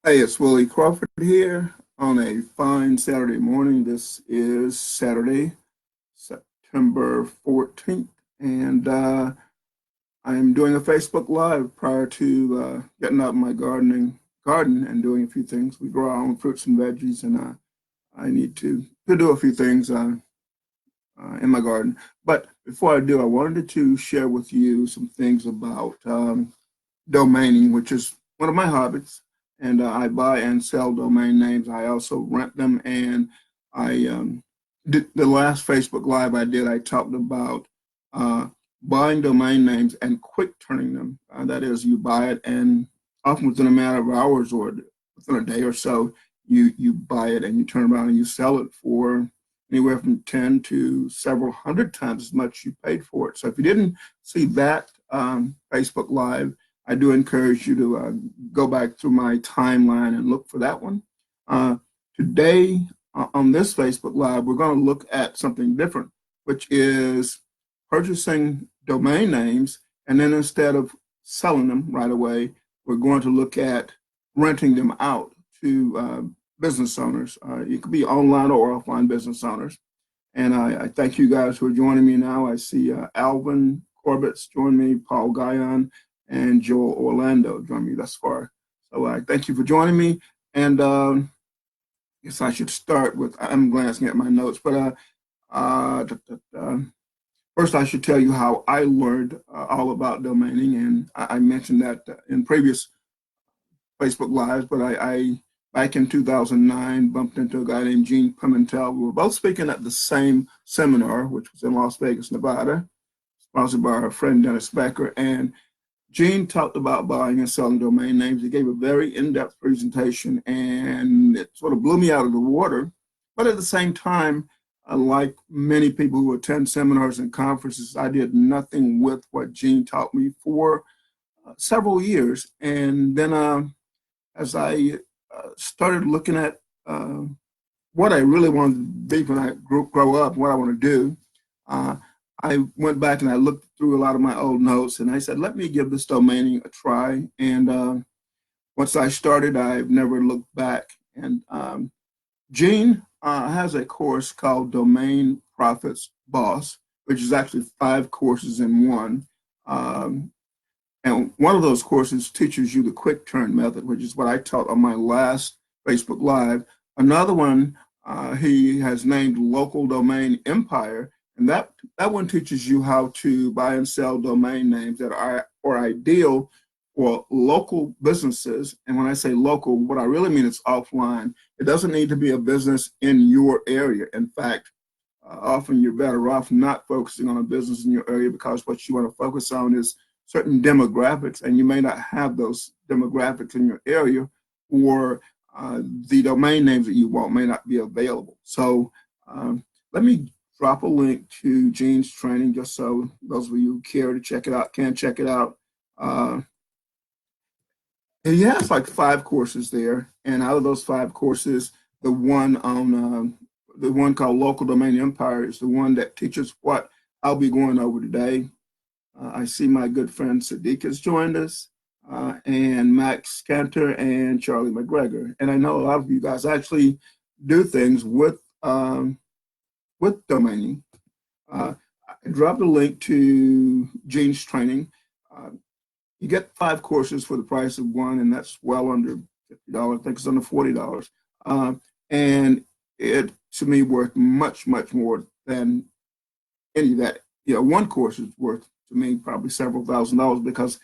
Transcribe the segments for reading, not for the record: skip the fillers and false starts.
Hey, it's Willie Crawford here on a fine Saturday morning. This is Saturday, September 14th, and I am doing a Facebook Live prior to getting out in my garden and doing a few things. We grow our own fruits and veggies, and I need to do a few things in my garden. But before I do, I wanted to share with you some things about domaining, which is one of my hobbies. And I buy and sell domain names. I also rent them. And I did the last Facebook Live I did, I talked about uh, buying domain names and quick turning them. That is, you buy it, and often within a matter of hours or within a day or so, you buy it and you turn around and you sell it for anywhere from 10 to several hundred times as much you paid for it. So if you didn't see that Facebook Live, I do encourage you to go back through my timeline and look for that one. Uh, Today, on this Facebook Live, we're going to look at something different, which is purchasing domain names. And then instead of selling them right away, we're going to look at renting them out to business owners. It could be online or offline business owners. And I thank you guys who are joining me now. I see Alvin Corbett's joined me, Paul Guyon, and Joel Orlando joined me thus far. So I thank you for joining me. And I guess I should start with, I'm glancing at my notes, but uh, uh, first I should tell you how I learned all about domaining. And I mentioned that in previous Facebook Lives, but I back in 2009 bumped into a guy named Gene Pimentel. We were both speaking at the same seminar, which was in Las Vegas, Nevada, sponsored by our friend Dennis Becker. And Gene talked about buying and selling domain names. He gave a very in-depth presentation, and it sort of blew me out of the water. But at the same time, like many people who attend seminars and conferences, I did nothing with what Gene taught me for several years. And then as I started looking at what I really wanted to be when I grow up, what I want to do, uh, I went back and I looked through a lot of my old notes, and I said, let me give this domaining a try. And once I started, I've never looked back. And Gene has a course called Domain Profits Boss, which is actually 5 courses in one. Um, and one of those courses teaches you the quick turn method, which is what I taught on my last Facebook Live. Another one he has named Local Domain Empire, and that one teaches you how to buy and sell domain names that are ideal for local businesses. And when I say local, what I really mean is offline. It doesn't need to be a business in your area. In fact, often you're better off not focusing on a business in your area, because what you want to focus on is certain demographics, and you may not have those demographics in your area, or the domain names that you want may not be available. So let me drop a link to Gene's training just so those of you who care to check it out can check it out. Uh, and he has like 5 courses there, and out of those 5 courses, the one on the one called Local Domain Empire is the one that teaches what I'll be going over today. I see my good friend Sadiq has joined us, and Max Cantor and Charlie McGregor. And I know a lot of you guys actually do things with domaining. Uh, I dropped a link to Gene's training. Uh, you get 5 courses for the price of one, and that's well under $50. I think it's under $40. And it, to me, worth much, much more than any of that. One course is worth to me probably several $1,000s, because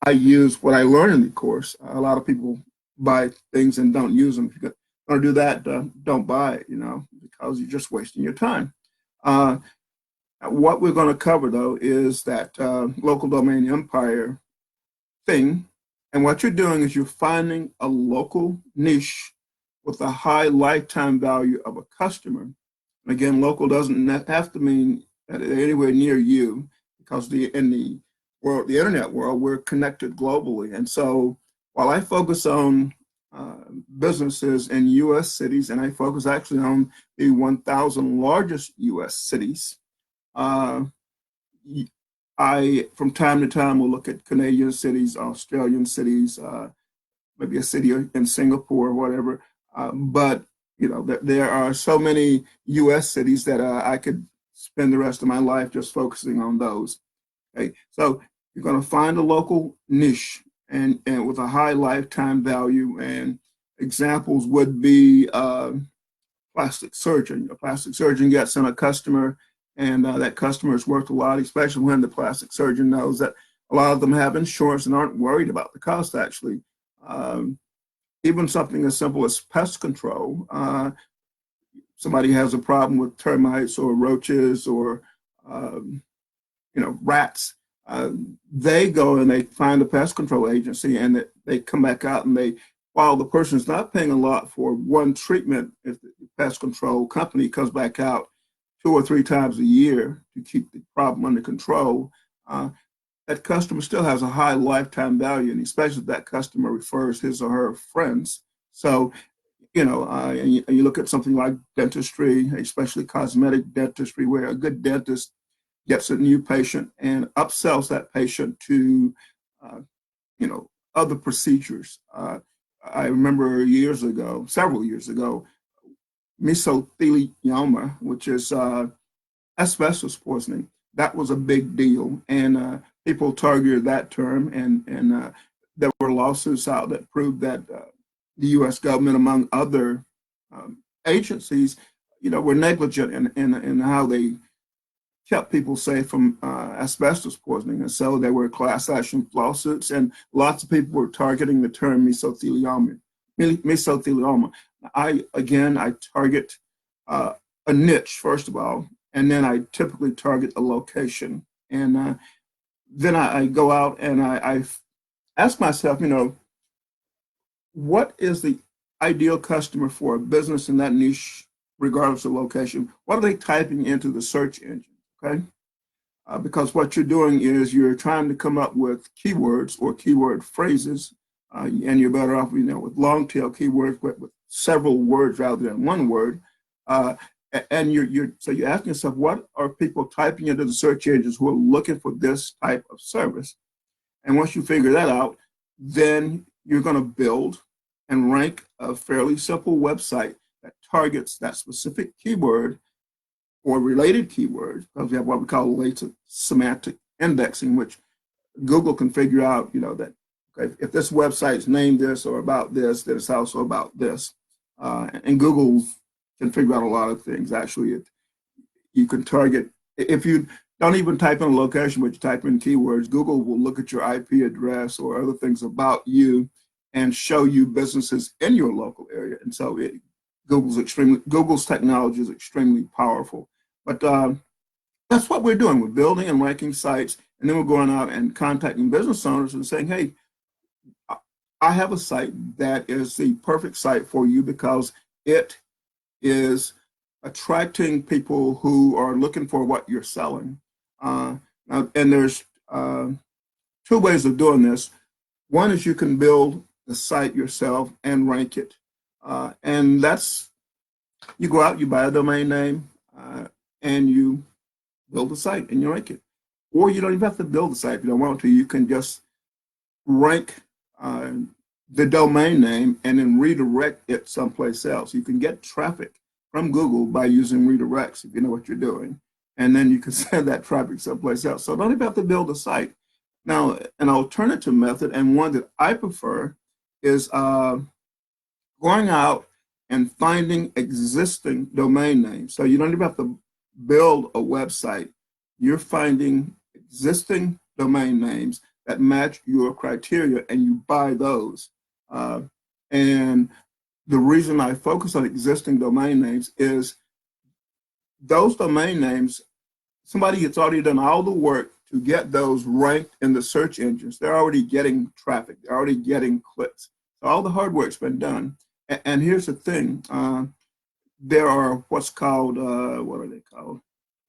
I use what I learned in the course. A lot of people buy things and don't use them. If you're going to do that, don't buy it, because you're just wasting your time. Uh, what we're going to cover, though, is that local domain empire thing. And what you're doing is you're finding a local niche with a high lifetime value of a customer. Again, local doesn't have to mean that anywhere near you, because in the world, the internet world, we're connected globally. And so while I focus on businesses in U.S. cities, and I focus actually on the 1,000 largest U.S. cities, uh, I, from time to time, will look at Canadian cities, Australian cities, maybe a city in Singapore or whatever. But there are so many U.S. cities that I could spend the rest of my life just focusing on those. Okay, so you're going to find a local niche and with a high lifetime value. And examples would be plastic surgeon. A plastic surgeon gets in a customer, and that customer is worth a lot, especially when the plastic surgeon knows that a lot of them have insurance and aren't worried about the cost, actually. Um, Even something as simple as pest control. Somebody has a problem with termites or roaches or um, rats. Uh, they go and they find a pest control agency, and they come back out, and while the person's not paying a lot for one treatment, if the pest control company comes back out 2 or 3 times a year to keep the problem under control, that customer still has a high lifetime value, and especially if that customer refers his or her friends. So, and you look at something like dentistry, especially cosmetic dentistry, where a good dentist gets a new patient and upsells that patient to, uh, other procedures. I remember several years ago, mesothelioma, which is asbestos poisoning. That was a big deal, and people targeted that term, and there were lawsuits out that proved that the U.S. government, among other agencies, were negligent in how they kept people safe from asbestos poisoning. And so there were class action lawsuits, and lots of people were targeting the term mesothelioma. Mesothelioma. I target a niche, first of all, and then I typically target a location. And then I go out and I ask myself, what is the ideal customer for a business in that niche, regardless of location? What are they typing into the search engine? Okay. Because what you're doing is you're trying to come up with keywords or keyword phrases, and you're better off, with long tail keywords with several words rather than one word. And you're asking yourself, what are people typing into the search engines who are looking for this type of service? And once you figure that out, then you're going to build and rank a fairly simple website that targets that specific keyword or related keywords, because we have what we call latent semantic indexing, which Google can figure out, that okay, if this website's named this or about this, then it's also about this. And Google can figure out a lot of things. Actually, you can target, if you don't even type in a location, but you type in keywords, Google will look at your IP address or other things about you and show you businesses in your local area. And so Google's technology is extremely powerful. But that's what we're doing. We're building and ranking sites, and then we're going out and contacting business owners and saying, hey, I have a site that is the perfect site for you because it is attracting people who are looking for what you're selling. And there's 2 ways of doing this. One is you can build the site yourself and rank it. And that's, you go out, you buy a domain name, and you build a site and you rank it. Or you don't even have to build the site if you don't want to. You can just rank the domain name and then redirect it someplace else. You can get traffic from Google by using redirects if you know what you're doing. And then you can send that traffic someplace else. So don't even have to build a site. Now, an alternative method, and one that I prefer, is going out and finding existing domain names. So you don't even have to build a website. You're finding existing domain names that match your criteria, and you buy those. And the reason I focus on existing domain names is those domain names, somebody has already done all the work to get those ranked in the search engines. They're already getting traffic. They're already getting clicks. So all the hard work's been done. And here's the thing. There are what's called, what are they called?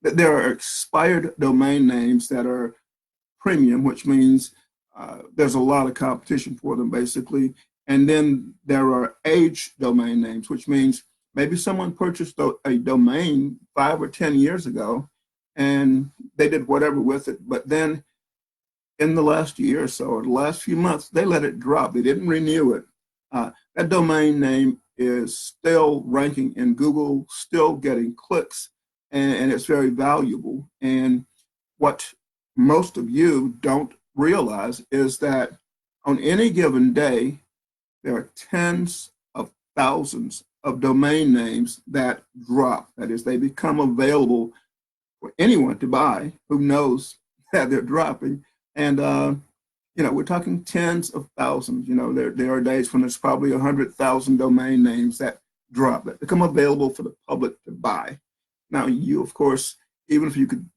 There are expired domain names that are premium, which means there's a lot of competition for them, basically. And then there are age domain names, which means maybe someone purchased a domain 5 or 10 years ago, and they did whatever with it. But then in the last year or so, or the last few months, they let it drop. They didn't renew it. That domain name is still ranking in Google, still getting clicks, and it's very valuable. And what most of you don't realize is that on any given day, there are tens of thousands of domain names that drop. That is, they become available for anyone to buy who knows that they're dropping. And we're talking tens of thousands. There are days when there's probably 100,000 domain names that drop, that become available for the public to buy. Now, you, of course, even if you could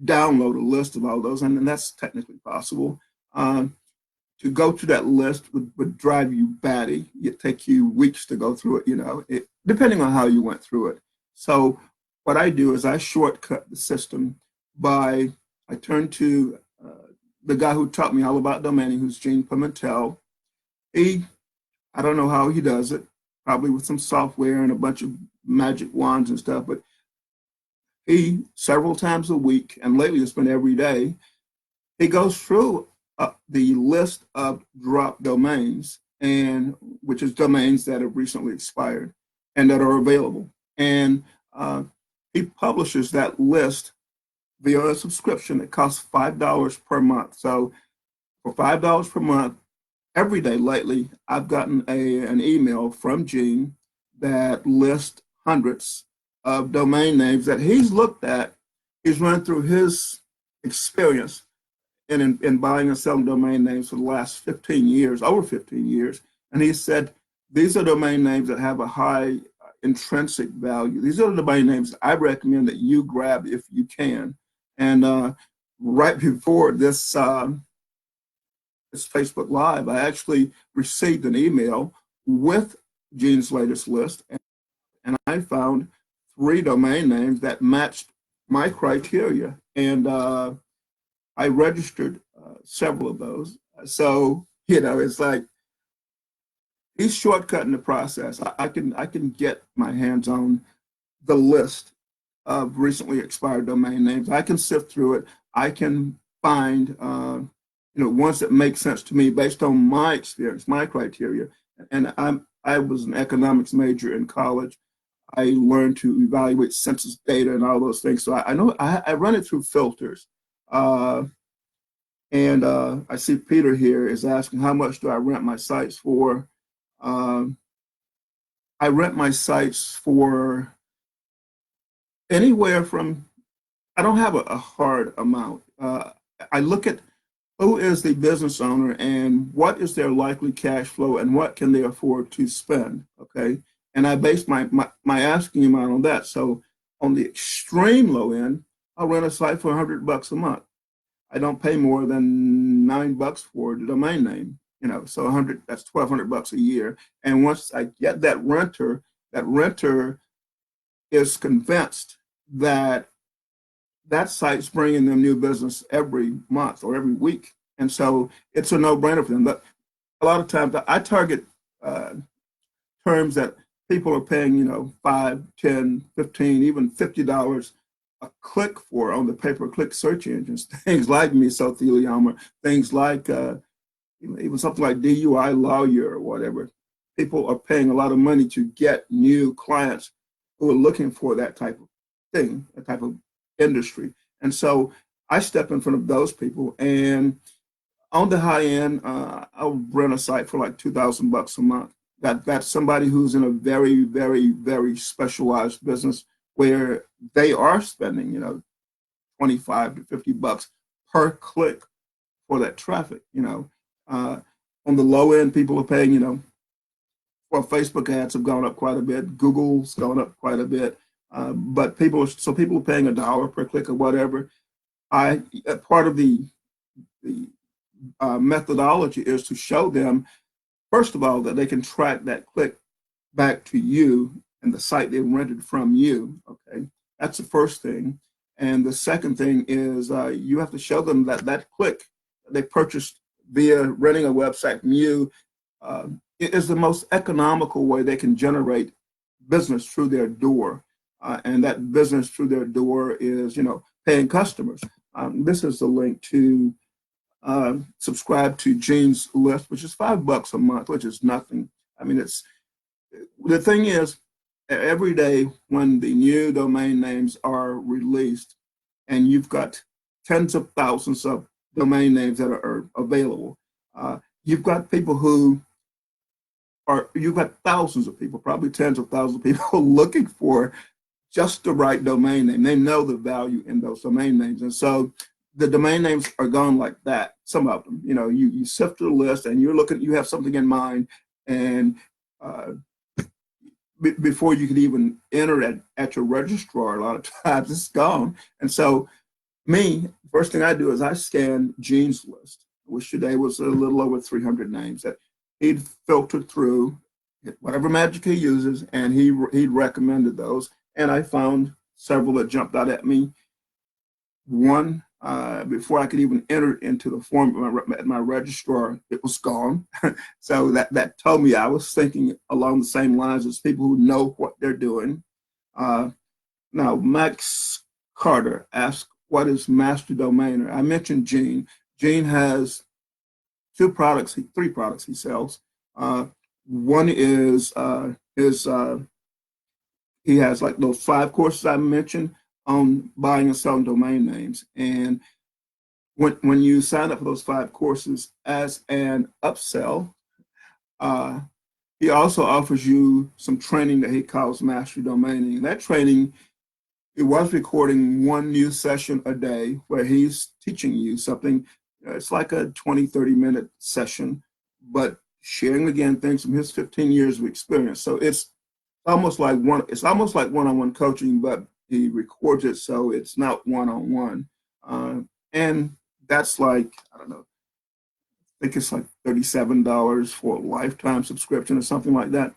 download a list of all those, and that's technically possible, to go to that list would drive you batty. It'd take you weeks to go through it, depending on how you went through it. So what I do is I shortcut the system I turn to the guy who taught me all about domaining, who's Gene Pimentel. I don't know how he does it, probably with some software and a bunch of magic wands and stuff, but he, several times a week, and lately it's been every day, he goes through the list of drop domains, and which is domains that have recently expired and that are available. And he publishes that list via a subscription that costs $5 per month. So for $5 per month, every day lately, I've gotten an email from Gene that lists hundreds of domain names that he's looked at. He's run through his experience in buying and selling domain names for the last 15 years, over 15 years. And he said, these are domain names that have a high intrinsic value. These are the domain names I recommend that you grab if you can. And right before this Facebook Live, I actually received an email with Gene's latest list, and I found 3 domain names that matched my criteria. And I registered several of those. So, it's like he's shortcutting the process. I can get my hands on the list of recently expired domain names. I can sift through it. I can find ones that make sense to me based on my experience, my criteria. And I was an economics major in college. I learned to evaluate census data and all those things. So I know I run it through filters. And I see Peter here is asking, how much do I rent my sites for? I rent my sites for anywhere from, I don't have a hard amount. I look at who is the business owner and what is their likely cash flow and what can they afford to spend, okay? And I base my asking amount on that. So on the extreme low end, I'll rent a site for $100 a month. I don't pay more than $9 for the domain name, so 100, that's $1,200 a year. And once I get that renter is convinced that that site's bringing them new business every month or every week. And so it's a no-brainer for them. But a lot of times I target terms that people are paying, 5, 10, 15, even $50 a click for on the pay-per-click search engines, things like mesothelioma, things like even something like DUI lawyer or whatever. People are paying a lot of money to get new clients who are looking for that type of thing, that type of industry. And so I step in front of those people, and on the high end, I'll rent a site for like $2,000 a month. That's somebody who's in a very, very, very specialized business where they are spending, $25 to $50 per click for that traffic. On the low end, people are paying, well, Facebook ads have gone up quite a bit. Google's gone up quite a bit. But people are paying $1 per click or whatever. Part of the methodology is to show them, first of all, that they can track that click back to you and the site they rented from you. Okay, that's the first thing. And the second thing is you have to show them that click they purchased via renting a website from you is the most economical way they can generate business through their door. And that business through their door is, paying customers. This is the link to subscribe to Gene's list, which is $5 a month, which is nothing. I mean, it's the thing is, every day when the new domain names are released, and you've got tens of thousands of domain names that are available, you've got people who you've got thousands of people, probably tens of thousands of people looking for just the right domain name. They know the value in those domain names. And so the domain names are gone like that. Some of them, you sift through the list and you have something in mind. And uh, before you can even enter it at your registrar, a lot of times it's gone. And so first thing I do is I scan Gene's list, which today was a little over 300 names that he'd filtered through, whatever magic he uses, and he'd recommended those. And I found several that jumped out at me. One, before I could even enter it into the form at my registrar, it was gone. So that told me I was thinking along the same lines as people who know what they're doing. Uh, Now, Max Carter asked, what is master domainer? I mentioned Gene. Gene has three products he sells. One is he has like those 5 courses I mentioned on buying and selling domain names. And when you sign up for those 5 courses as an upsell, uh, he also offers you some training that he calls mastery domaining. And that training, it was recording one new session a day where he's teaching you something. It's like a 20, 30-minute session, but sharing again things from his 15 years of experience. So it's almost like one-on-one coaching, but he records it so it's not one-on-one. And that's like, I don't know, I think it's like $37 for a lifetime subscription or something like that.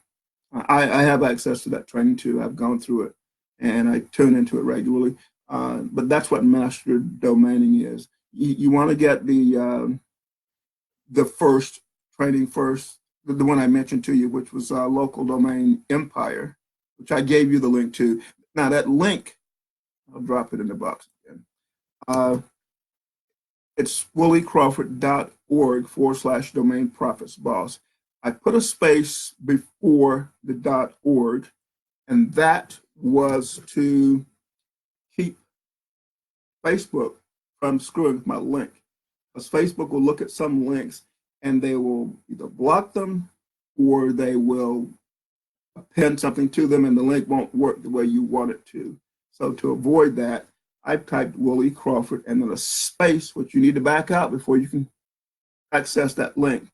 I have access to that training too. I've gone through it and I tune into it regularly. But that's what master domaining is. You want to get the first training first, the one I mentioned to you, which was local domain empire, which I gave you the link to. Now that link, I'll drop it in the box again. It's williecrawford.org/domain profits boss. I put a space before the .org, and that was to keep Facebook from screwing with my link. Because Facebook will look at some links and they will either block them or they will append something to them and the link won't work the way you want it to. So to avoid that, I typed Willie Crawford and then a space, which you need to back out before you can access that link.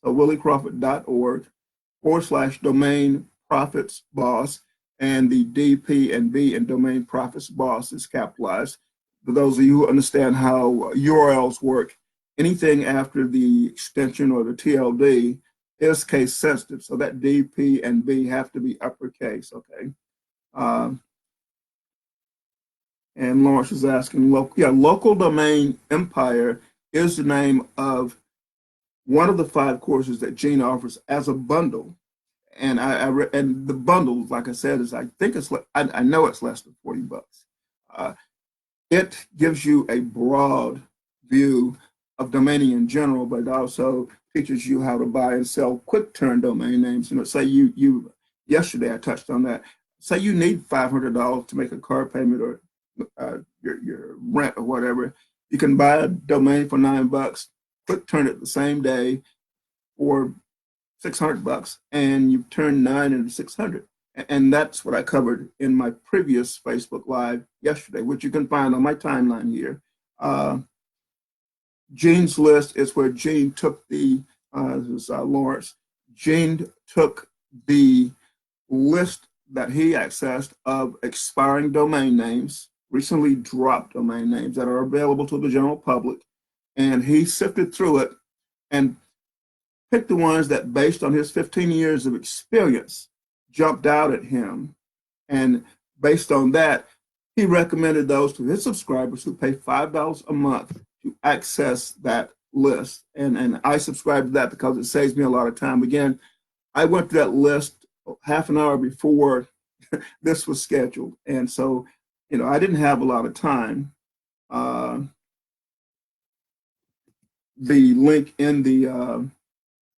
So williecrawford.org/domain profits boss, and the DP and B in domain profits boss is capitalized. For those of you who understand how URLs work, anything after the extension or the TLD is case sensitive. So that DP and B have to be uppercase, okay? And Lawrence is asking, local domain empire is the name of one of the 5 courses that Gene offers as a bundle. And and the bundle, like I said, is I know it's less than $40. It gives you a broad view of domaining in general, but it also teaches you how to buy and sell quick turn domain names. Say you yesterday I touched on that. Say you need $500 to make a car payment or your rent or whatever. You can buy a domain for $9, quick turn it the same day for $600, and you turn 9 into 600. And that's what I covered in my previous Facebook Live yesterday, which you can find on my timeline here. Gene's list is where Gene took this is Lawrence. Gene took the list that he accessed of expiring domain names, recently dropped domain names that are available to the general public, and he sifted through it and picked the ones that, based on his 15 years of experience, jumped out at him. And based on that, he recommended those to his subscribers who pay $5 a month to access that list. And I subscribe to that because it saves me a lot of time. Again, I went to that list half an hour before this was scheduled. And so, I didn't have a lot of time. The link in the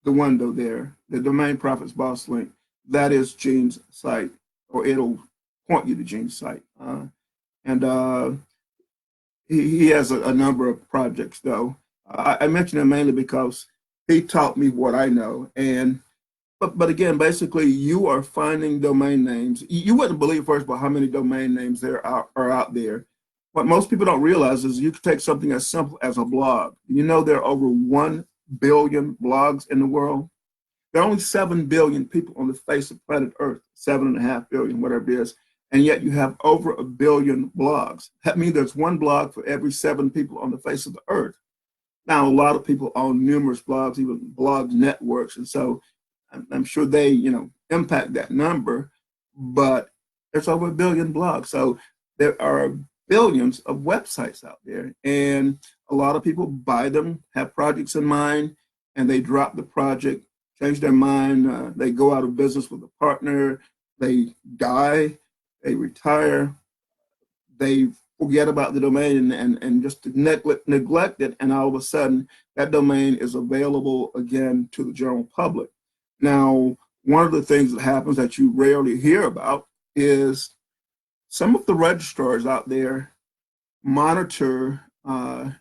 window there the domain profits boss link, that is Gene's site, or it'll point you to Gene's site. And he has a number of projects, though. I mention him mainly because he taught me what I know. And but again, basically, you are finding domain names. You wouldn't believe, first of all, how many domain names are out there. What most people don't realize is you can take something as simple as a blog. You know, there are over 1 billion blogs in the world. There are only 7 billion people on the face of planet Earth, 7.5 billion, whatever it is. And yet you have over 1 billion blogs. That means there's one blog for every 7 people on the face of the Earth. Now, a lot of people own numerous blogs, even blog networks. And so I'm sure they, impact that number, but there's over 1 billion blogs. So there are billions of websites out there, and a lot of people buy them, have projects in mind, and they drop the project, change their mind. They go out of business with a partner, they die, they retire, they forget about the domain and just neglect it, and all of a sudden that domain is available again to the general public. Now, one of the things that happens that you rarely hear about is some of the registrars out there monitor the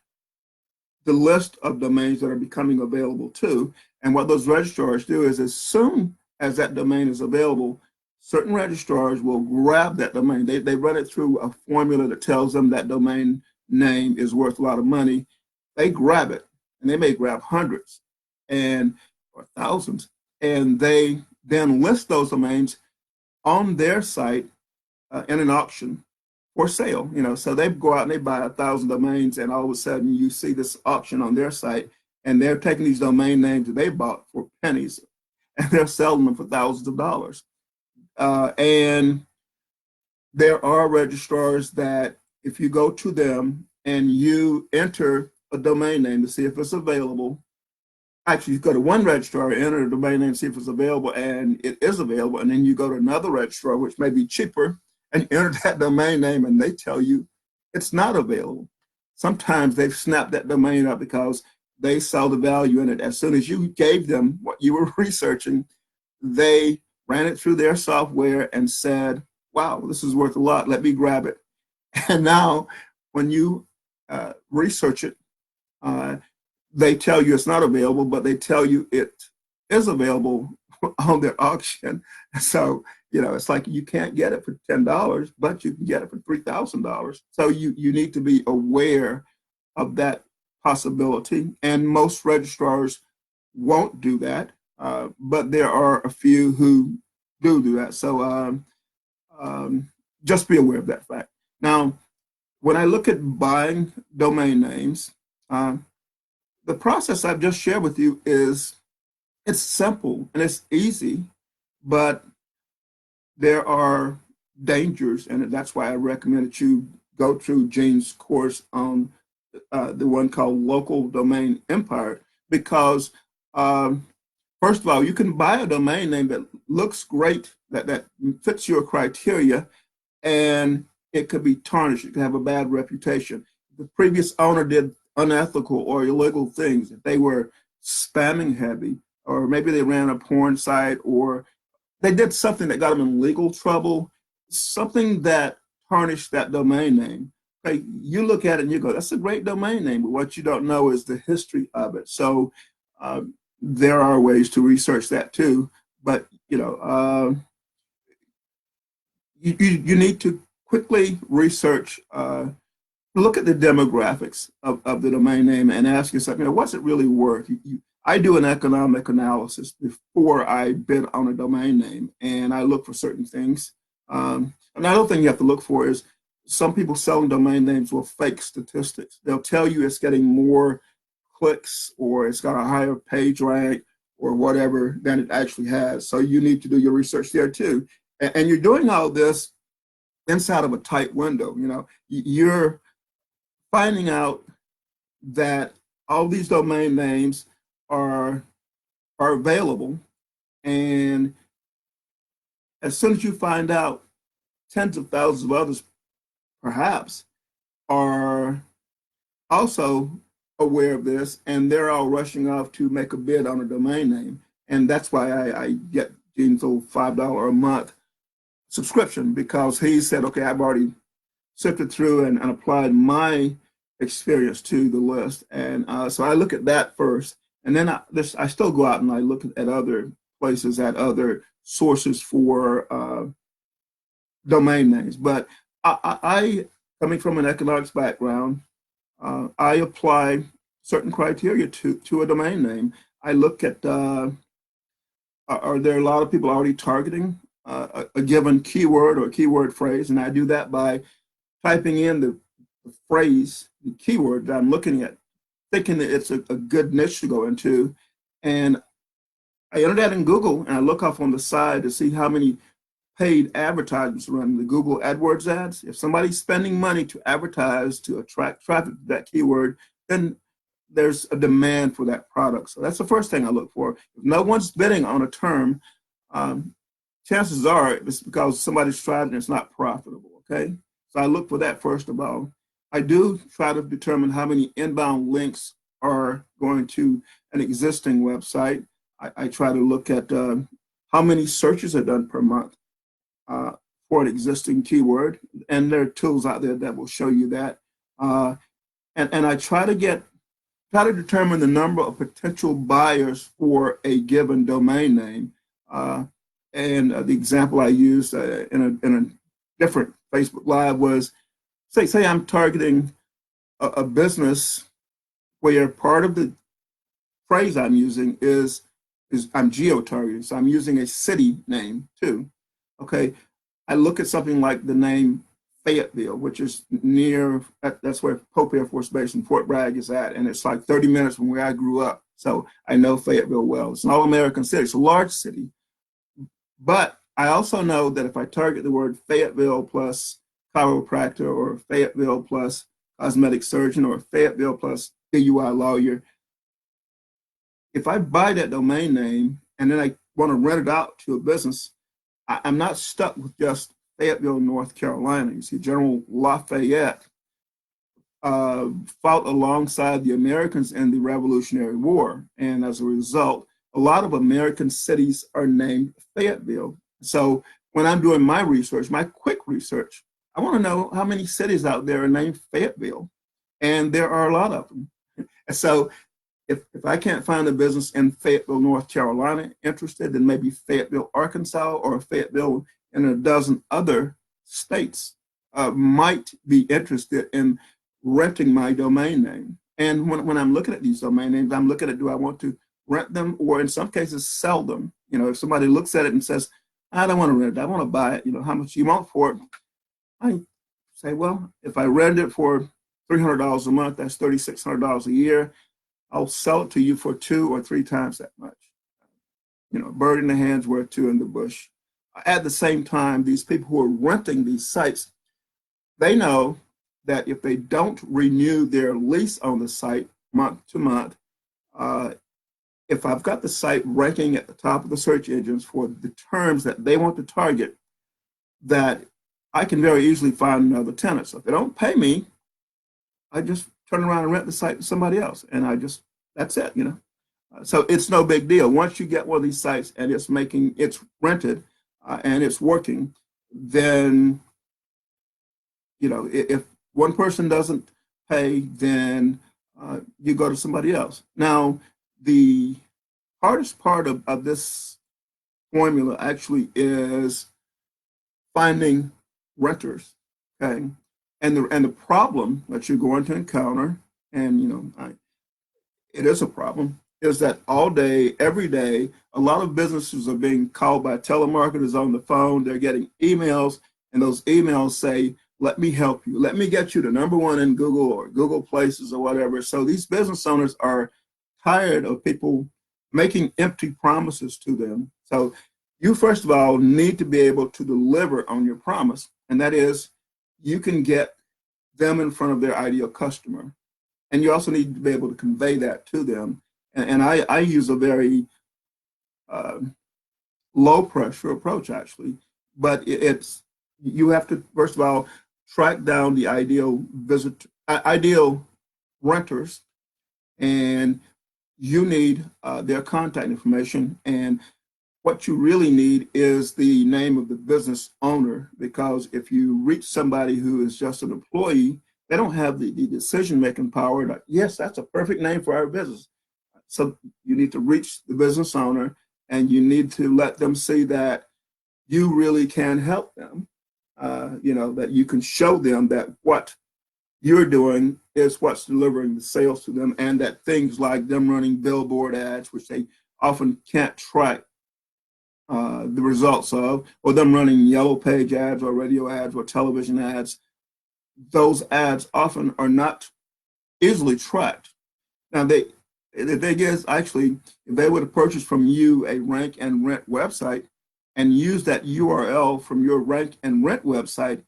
list of domains that are becoming available too. And what those registrars do is, as soon as that domain is available, certain registrars will grab that domain. They run it through a formula that tells them that domain name is worth a lot of money. They grab it, and they may grab hundreds and or thousands, and they then list those domains on their site in an auction for sale. So they go out and they buy 1,000 domains, and all of a sudden you see this auction on their site, and they're taking these domain names that they bought for pennies, and they're selling them for thousands of dollars. And there are registrars that, if you go to them and you enter a domain name to see if it's available, actually, you go to one registrar, enter a domain name, see if it's available, and it is available, and then you go to another registrar, which may be cheaper, and enter that domain name, and they tell you it's not available. Sometimes they've snapped that domain up because they saw the value in it. As soon as you gave them what you were researching, they ran it through their software and said, wow, this is worth a lot, let me grab it. And now when you research it, they tell you it's not available, but they tell you it is available on their auction. So, it's like you can't get it for $10, but you can get it for $3,000. So you need to be aware of that possibility. And most registrars won't do that, but there are a few who do that. So just be aware of that fact. Now, when I look at buying domain names, the process I've just shared with you it's simple and it's easy, but there are dangers, and that's why I recommend that you go through Gene's course on the one called Local Domain Empire, because first of all, you can buy a domain name that looks great, that fits your criteria, and it could be tarnished. It could have a bad reputation. The previous owner did unethical or illegal things. If they were spamming heavy, or maybe they ran a porn site, or they did something that got them in legal trouble, something that tarnished that domain name. Okay, you look at it and you go, that's a great domain name, but what you don't know is the history of it. So there are ways to research that too, but you need to quickly research, look at the demographics of the domain name and ask yourself, what's it really worth? I do an economic analysis before I bid on a domain name, and I look for certain things. Another thing you have to look for is some people selling domain names with fake statistics. They'll tell you it's getting more clicks, or it's got a higher page rank, or whatever, than it actually has. So you need to do your research there too. And you're doing all this inside of a tight window. You're finding out that all these domain names are available, and as soon as you find out, tens of thousands of others perhaps are also aware of this, and they're all rushing off to make a bid on a domain name. And that's why I get Gene's old $5 a month subscription, because he said, okay, I've already sifted through and applied my experience to the list. And so I look at that first. And then I still go out and I look at other places, at other sources for domain names. But coming from an economics background, I apply certain criteria to a domain name. I look at are there a lot of people already targeting a given keyword or keyword phrase, and I do that by typing in the phrase, the keyword that I'm looking at, thinking that it's a good niche to go into, and I enter that in Google, and I look off on the side to see how many paid advertisements run the Google AdWords ads. If somebody's spending money to advertise to attract traffic to that keyword, then there's a demand for that product. So that's the first thing I look for. If no one's bidding on a term, um, chances are it's because somebody's tried and it's not profitable, okay? So I look for that first of all. I do try to determine how many inbound links are going to an existing website. I try to look at how many searches are done per month uh, for an existing keyword, and there are tools out there that will show you that. And I try to determine the number of potential buyers for a given domain name. And the example I used in a different Facebook Live was, say I'm targeting a business where part of the phrase I'm using is I'm geo-targeting. So I'm using a city name too. Okay, I look at something like the name Fayetteville, which is near, that's where Pope Air Force Base in Fort Bragg is at. And it's like 30 minutes from where I grew up. So I know Fayetteville well. It's an all-American city. It's a large city. But I also know that if I target the word Fayetteville plus chiropractor, or Fayetteville plus cosmetic surgeon, or Fayetteville plus DUI lawyer, if I buy that domain name and then I want to rent it out to a business, I'm not stuck with just Fayetteville, North Carolina. You see, General Lafayette fought alongside the Americans in the Revolutionary War. And as a result, a lot of American cities are named Fayetteville. So when I'm doing my research, my quick research, I want to know how many cities out there are named Fayetteville. And there are a lot of them. And so if I can't find a business in Fayetteville, North Carolina interested, then maybe Fayetteville, Arkansas, or Fayetteville in a dozen other states might be interested in renting my domain name. And when I'm looking at these domain names, I'm looking at, do I want to rent them, or in some cases sell them? You know, if somebody looks at it and says, I don't want to rent it, I want to buy it, you know, how much you want for it? I say, well, if I rent it for $300 a month, that's $3,600 a year. I'll sell it to you for 2 or 3 times that much. You know, bird in the hand's worth 2 in the bush. At the same time, these people who are renting these sites, they know that if they don't renew their lease on the site month to month, if I've got the site ranking at the top of the search engines for the terms that they want to target, that I can very easily find another tenant. So if they don't pay me, I just turn around and rent the site to somebody else, and that's it, you know. So it's no big deal. Once you get one of these sites and it's rented and it's working, then, you know, if one person doesn't pay, then you go to somebody else. Now, the hardest part of this formula actually is finding renters, okay? And the problem that you're going to encounter, and you know, it is a problem, is that all day, every day, a lot of businesses are being called by telemarketers on the phone. They're getting emails, and those emails say, let me help you. Let me get you to #1 in Google or Google Places or whatever. So these business owners are tired of people making empty promises to them. So you, first of all, need to be able to deliver on your promise, and that is you can get them in front of their ideal customer. And you also need to be able to convey that to them. And I use a very low pressure approach, actually. But it's, you have to, first of all, track down the ideal renters, and you need their contact information. And what you really need is the name of the business owner, because if you reach somebody who is just an employee, they don't have the decision-making power. Like, yes, that's a perfect name for our business. So you need to reach the business owner, and you need to let them see that you really can help them. That you can show them that what you're doing is what's delivering the sales to them, and that things like them running billboard ads, which they often can't track the results of, or them running yellow page ads or radio ads or television ads, those ads often are not easily tracked. Now, the thing is, actually, if they would have purchased from you a rank and rent website and use that URL from your rank and rent website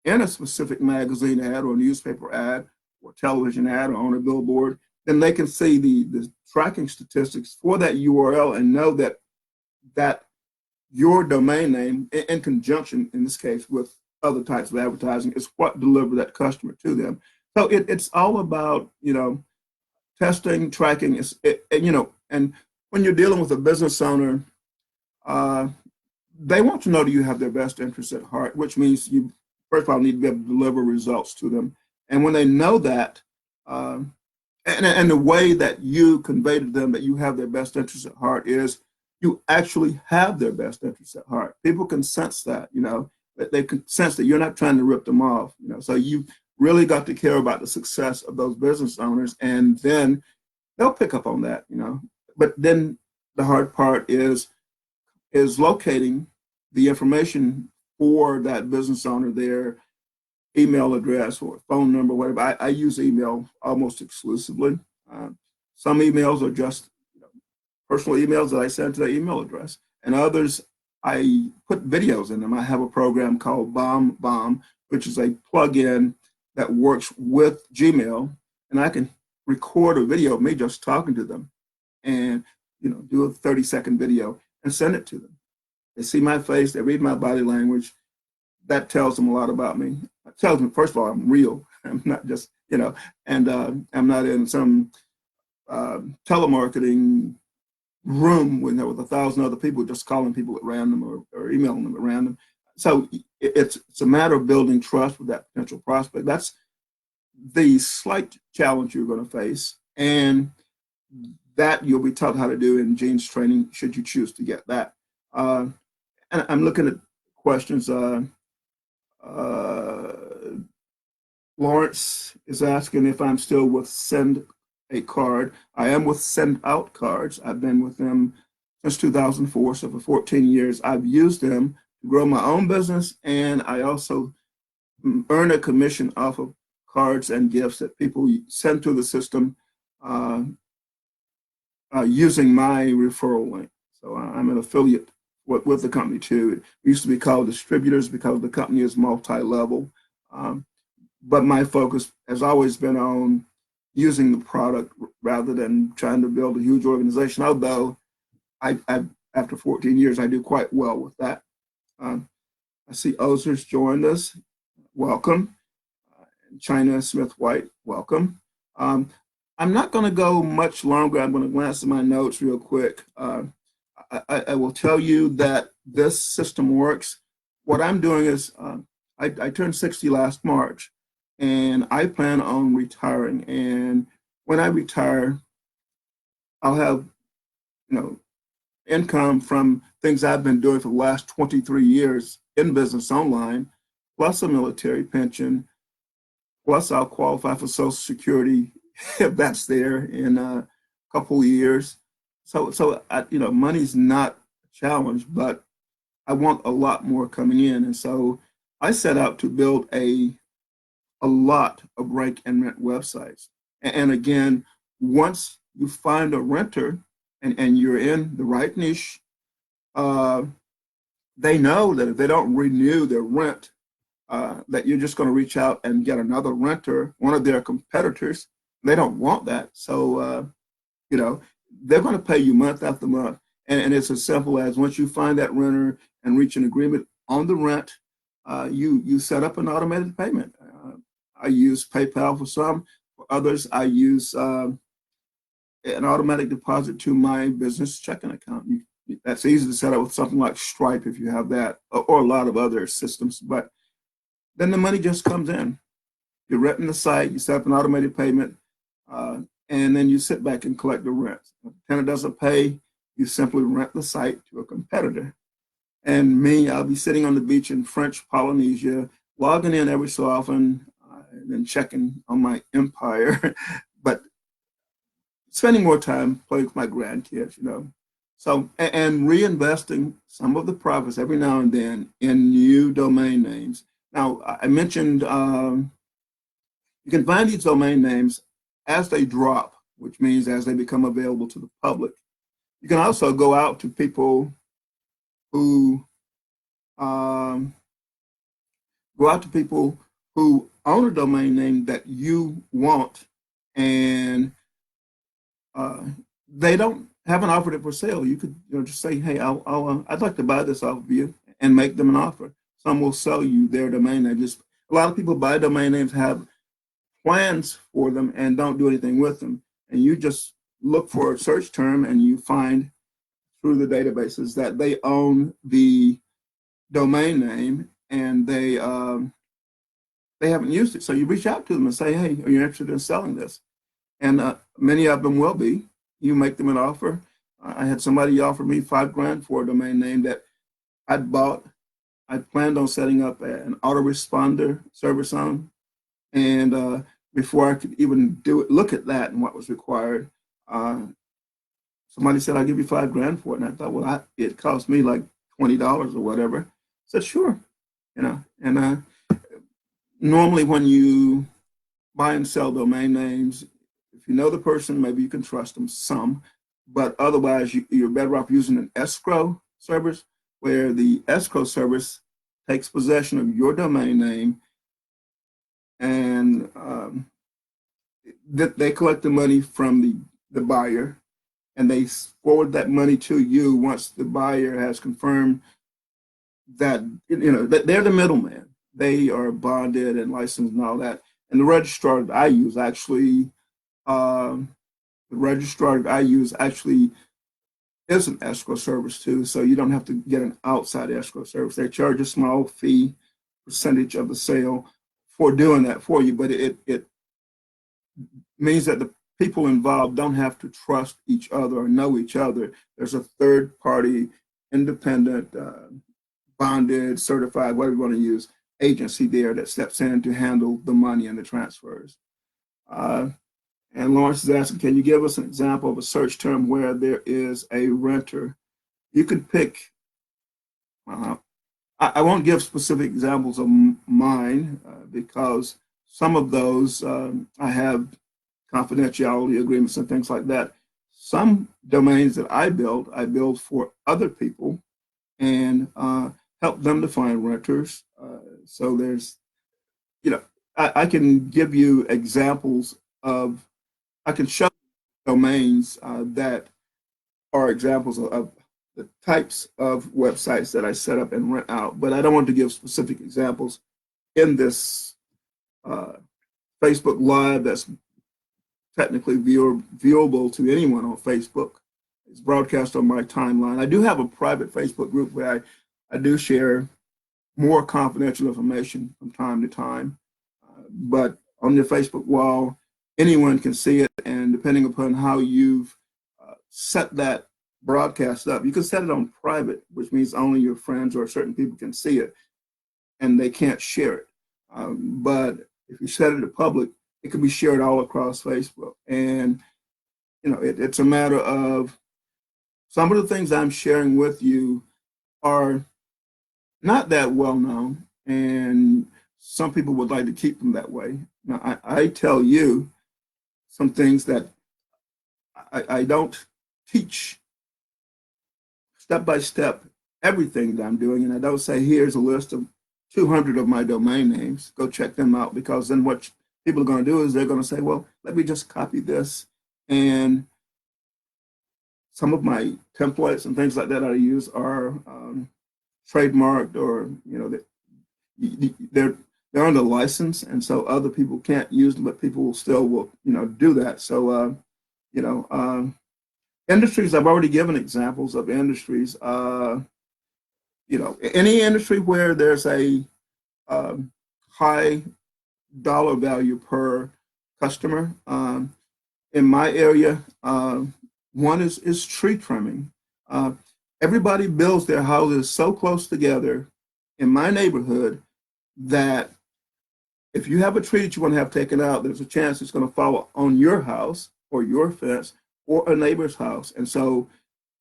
in a specific magazine ad or newspaper ad or television ad or on a billboard, then they can see the tracking statistics for that URL and know that your domain name, in conjunction, in this case, with other types of advertising, is what deliver that customer to them. So it's all about, testing, tracking, and when you're dealing with a business owner, uh, they want to know that you have their best interests at heart, which means you, first of all, need to be able to deliver results to them. And when they know that, uh, and the way that you convey to them that you have their best interests at heart is you actually have their best interests at heart. People can sense that, that they can sense that you're not trying to rip them off, So you really got to care about the success of those business owners, and then they'll pick up on that, But then the hard part is locating the information for that business owner, their email address or phone number, whatever. I use email almost exclusively. Uh, some emails are just personal emails that I send to their email address, and others I put videos in them. I have a program called Bomb, which is a plug-in that works with Gmail, and I can record a video of me just talking to them, and do a 30-second video and send it to them. They see my face, they read my body language. That tells them a lot about me. It tells them, first of all, I'm real. I'm not just, and I'm not in some telemarketing room when there was 1,000 other people just calling people at random or emailing them at random. So it's a matter of building trust with that potential prospect. That's the slight challenge you're going to face, and that you'll be taught how to do in Gene's training should you choose to get that. And I'm looking at questions. Uh, Lawrence is asking if I'm still with Send a Card. I am with Send Out Cards. I've been with them since 2004, so for 14 years. I've used them to grow my own business, and I also earn a commission off of cards and gifts that people send through the system using my referral link. So I'm an affiliate with the company too. It used to be called distributors because the company is multi-level. But my focus has always been on using the product rather than trying to build a huge organization, although after 14 years, I do quite well with that. I see Ozer's joined us. Welcome. China Smith-White, welcome. I'm not going to go much longer. I'm going to glance at my notes real quick. I will tell you that this system works. What I'm doing is I turned 60 last March, and I plan on retiring. And when I retire, I'll have income from things I've been doing for the last 23 years in business online, plus a military pension, plus I'll qualify for Social Security if that's there in a couple of years. So money's not a challenge, but I want a lot more coming in, and so I set out to build a lot of rank and rent websites. And again, once you find a renter and you're in the right niche, they know that if they don't renew their rent, that you're just going to reach out and get another renter, one of their competitors. They don't want that. So, they're going to pay you month after month. And it's as simple as once you find that renter and reach an agreement on the rent, you set up an automated payment. I use PayPal for some. For others, I use an automatic deposit to my business checking account. That's easy to set up with something like Stripe if you have that, or a lot of other systems. But then the money just comes in. You're renting the site, you set up an automated payment, uh, and then you sit back and collect the rent. If the tenant doesn't pay, you simply rent the site to a competitor. And me, I'll be sitting on the beach in French Polynesia, logging in every so often, and then checking on my empire, but spending more time playing with my grandkids. So, and reinvesting some of the profits every now and then in new domain names. Now, I mentioned you can find these domain names as they drop, which means as they become available to the public. You can also go out to people who um, go out to people who own a domain name that you want, and uh, they don't haven't offered it for sale. You could just say, "Hey, I'd like to buy this off of you," and make them an offer. Some will sell you their domain name. Just a lot of people buy domain names, have plans for them, and don't do anything with them. And you just look for a search term, and you find through the databases that they own the domain name, and they haven't used it. So you reach out to them and say, "Hey, are you interested in selling this?" And many of them will be. You make them an offer. I had somebody offer me $5,000 for a domain name that I'd bought. I planned on setting up an autoresponder service on, and before I could even do it, look at that and what was required, uh, somebody said, "I'll give you $5,000 for it." And I thought, well, it cost me like $20 or whatever. I said, "Sure," And normally when you buy and sell domain names, if you know the person, maybe you can trust them some, but otherwise you're better off using an escrow service where the escrow service takes possession of your domain name, and they collect the money from the buyer, and they forward that money to you once the buyer has confirmed that that they're the middleman. They are bonded and licensed and all that. And um, the registrar that I use actually is an escrow service too, so you don't have to get an outside escrow service. They charge a small fee percentage of the sale for doing that for you, but it means that the people involved don't have to trust each other or know each other. There's a third party, independent, bonded, certified, whatever you want to use, agency there that steps in to handle the money and the transfers. Uh, and Lawrence is asking, can you give us an example of a search term where there is a renter? You could pick, uh, I won't give specific examples of mine because some of those I have confidentiality agreements and things like that. Some domains that I build for other people and help them to find renters. So there's, you know, I can give you examples of, I can show domains that are examples of the types of websites that I set up and rent out, but I don't want to give specific examples in this uh, Facebook Live that's technically viewable to anyone on Facebook. It's broadcast on my timeline. I do have a private Facebook group where I do share more confidential information from time to time. But on your Facebook wall, anyone can see it. And depending upon how you've set that broadcast up, you can set it on private, which means only your friends or certain people can see it and they can't share it. But if you set it to public, it can be shared all across Facebook. And, it's a matter of some of the things I'm sharing with you are not that well known, and some people would like to keep them that way. Now, I tell you some things that I don't teach step by step everything that I'm doing, and I don't say, here's a list of 200 of my domain names, go check them out, because then what people are going to do is they're going to say, well, let me just copy this. And some of my templates and things like that I use are trademarked, or they're they're under license, and so other people can't use them, but people will still do that. So You know, industries, I've already given examples of industries. Any industry where there's a um, high dollar value per customer. In my area, one is tree trimming. Uh, Everybody builds their houses so close together in my neighborhood that if you have a tree that you want to have taken out, there's a chance it's going to fall on your house or your fence or a neighbor's house. And so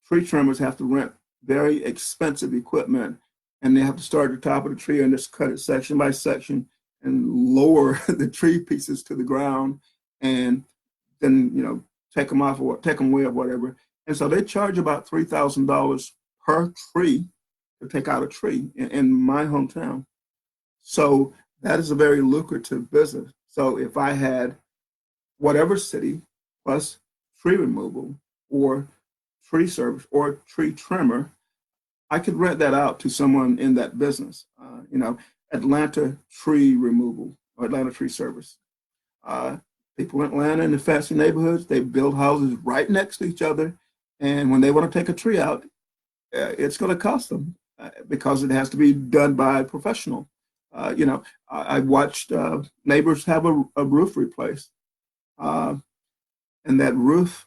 tree trimmers have to rent very expensive equipment, and they have to start at the top of the tree and just cut it section by section and lower the tree pieces to the ground, and then take them off or take them away or whatever. And so they charge about $3,000 per tree to take out a tree in my hometown. So that is a very lucrative business. So if I had whatever city plus tree removal or tree service or tree trimmer, I could rent that out to someone in that business. Atlanta tree removal or Atlanta tree service. Uh, People in Atlanta in the fancy neighborhoods, they build houses right next to each other. And when they want to take a tree out, it's going to cost them because it has to be done by a professional. I watched neighbors have a roof replaced. Uh, and that roofs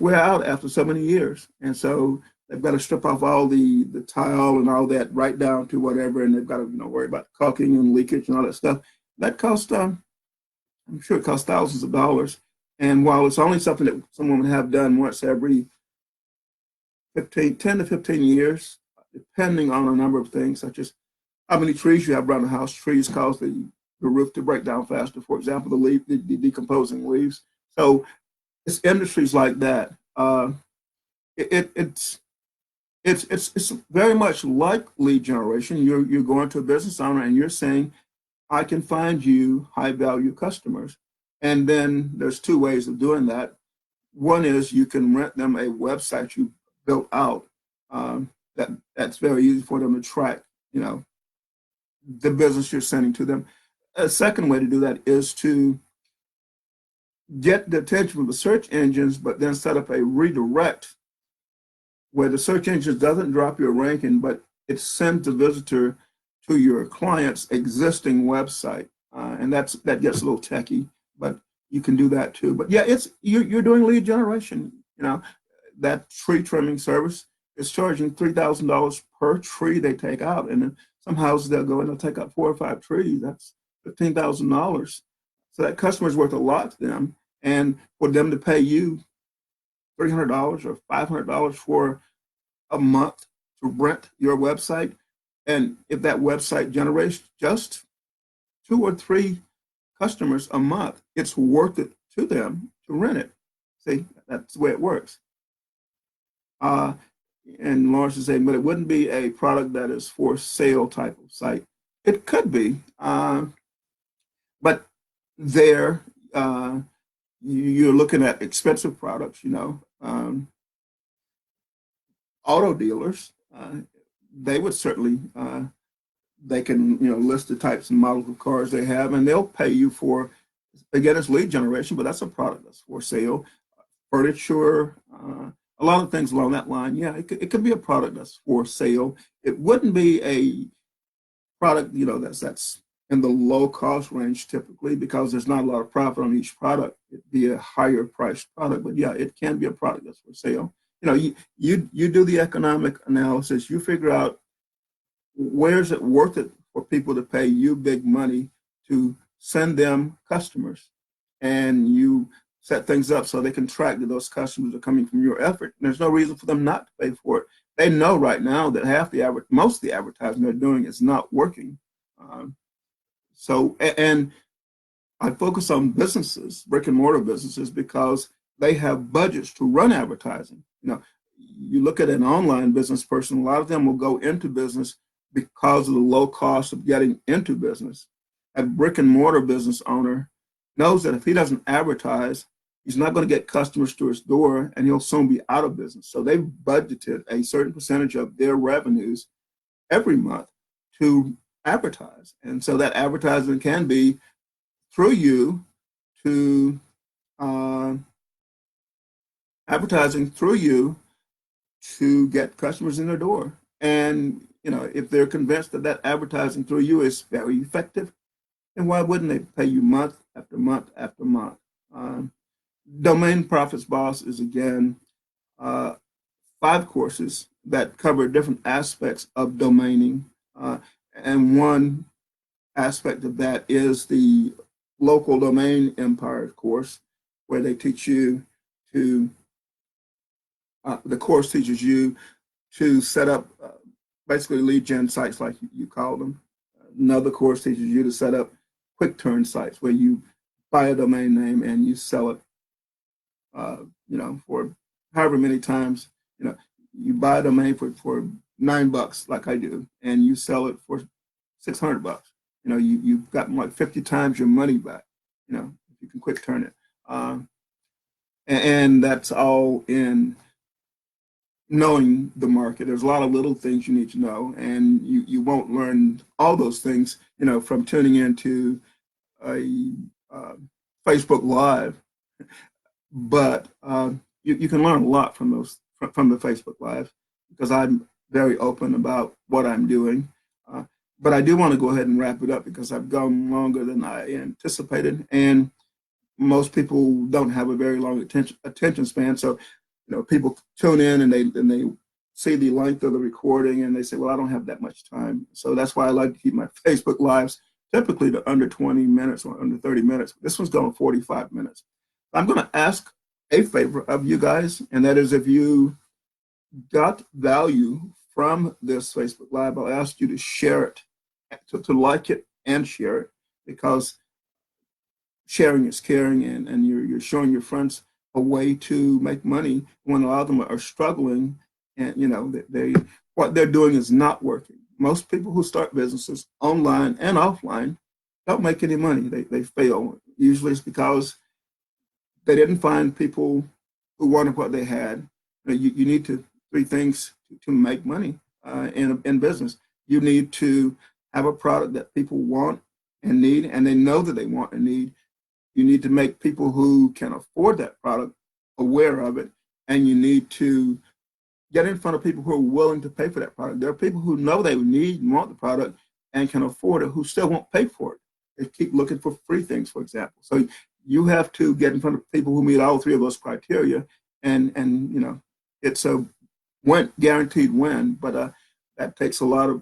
wear out after so many years. And so they've got to strip off all the tile and all that right down to whatever. And they've got to worry about caulking and leakage and all that stuff. That costs, I'm sure it costs thousands of dollars. And while it's only something that someone would have done once every 10 to 15 years, depending on a number of things, such as how many trees you have around the house. Trees cause the roof to break down faster. For example, the decomposing leaves. So it's industries like that. It's very much like lead generation. You're going to a business owner and you're saying, I can find you high value customers. And then there's two ways of doing that. One is you can rent them a website you built out. That's very easy for them to track, the business you're sending to them. A second way to do that is to get the attention of the search engines, but then set up a redirect where the search engine doesn't drop your ranking, but it sends the visitor to your client's existing website. And that gets a little techy, but you can do that too. But yeah, you're doing lead generation. That tree trimming service is charging $3,000 per tree they take out, and then some houses they'll go and they'll take out 4 or 5 trees. That's $15,000. So that customer is worth a lot to them, and for them to pay you $300 or $500 for a month to rent your website, and if that website generates just 2 or 3 customers a month, it's worth it to them to rent it. See, that's the way it works. Uh, and Lawrence is saying, but it wouldn't be a product that is for sale type of site. It could be, but there you're looking at expensive products. Auto dealers, they would certainly they can list the types and models of cars they have, and they'll pay you for, again, it's lead generation, but that's a product that's for sale. Furniture, a lot of things along that line. Yeah, it could be a product that's for sale. It wouldn't be a product that's in the low cost range typically, because there's not a lot of profit on each product. It'd be a higher priced product, but yeah, it can be a product that's for sale. You do the economic analysis. You figure out where is it worth it for people to pay you big money to send them customers, and you set things up so they can track that those customers are coming from your effort. And there's no reason for them not to pay for it. They know right now that most of the advertising they're doing is not working. Um, and I focus on businesses, brick and mortar businesses, because they have budgets to run advertising. You look at an online business person, a lot of them will go into business because of the low cost of getting into business. A brick and mortar business owner knows that if he doesn't advertise, he's not going to get customers to his door, and he'll soon be out of business. So they've budgeted a certain percentage of their revenues every month to advertise. And so that advertising can be through you to uh, advertising through you to get customers in their door. And if they're convinced that that advertising through you is very effective, then why wouldn't they pay you month after month after month? Um, Domain Profits Boss is again uh, 5 courses that cover different aspects of domaining. And one aspect of that is the local domain empire course, where they teach you to, the course teaches you to set up basically lead gen sites, like you call them. Another course teaches you to set up quick turn sites where you buy a domain name and you sell it, uh, for however many times, you buy a domain for $9, like I do, and you sell it for $600. You've gotten like 50 times your money back, if you can quick turn it. And that's all in knowing the market. There's a lot of little things you need to know, and you won't learn all those things, from tuning into a Facebook Live, but you can learn a lot from from the Facebook Live, because I'm very open about what I'm doing. Uh, but I do want to go ahead and wrap it up because I've gone longer than I anticipated, and most people don't have a very long attention span. So, people tune in and they see the length of the recording and they say, "Well, I don't have that much time." So that's why I like to keep my Facebook Lives typically to under 20 minutes or under 30 minutes. This one's going 45 minutes. I'm going to ask a favor of you guys, and that is, if you got value from this Facebook Live, I'll ask you to share it, to like it and share it, because sharing is caring, and you're showing your friends a way to make money when a lot of them are struggling, and they what they're doing is not working. Most people who start businesses online and offline don't make any money. They fail. Usually it's because they didn't find people who wanted what they had. You need to three things to make money in business. You need to have a product that people want and need, and they know that they want and need. You need to make people who can afford that product aware of it, and you need to get in front of people who are willing to pay for that product. There are people who know they need and want the product and can afford it, who still won't pay for it. They keep looking for free things, for example. So you have to get in front of people who meet all three of those criteria, and it's a guaranteed win, but that takes a lot of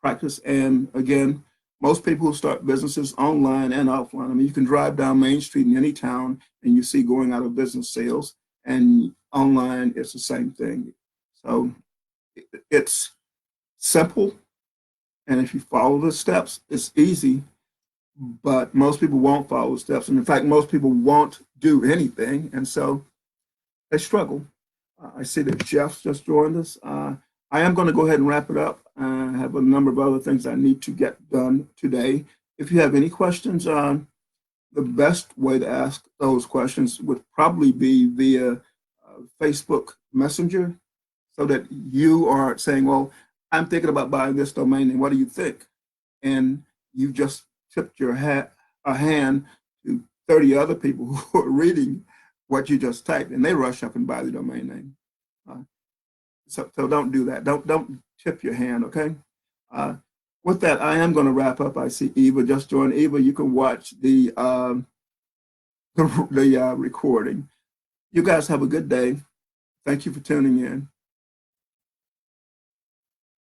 practice. And again, most people who start businesses online and offline, I mean, you can drive down Main Street in any town and you see going out of business sales, and online it's the same thing. So it's simple, and if you follow the steps, it's easy, but most people won't follow the steps. And in fact, most people won't do anything, and so they struggle. I see that Jeff just joined us. I am going to go ahead and wrap it up. I have a number of other things I need to get done today. If you have any questions, the best way to ask those questions would probably be via Facebook Messenger, so that you are saying, "Well, I'm thinking about buying this domain, and what do you think?" And you just tipped a hand to 30 other people who are reading what you just typed, and they rush up and buy the domain name. Uh, so don't do that. Don't tip your hand, okay? Uh, with that, I am going to wrap up. I see Eva just joined. Eva, you can watch the recording. You guys have a good day. Thank you for tuning in.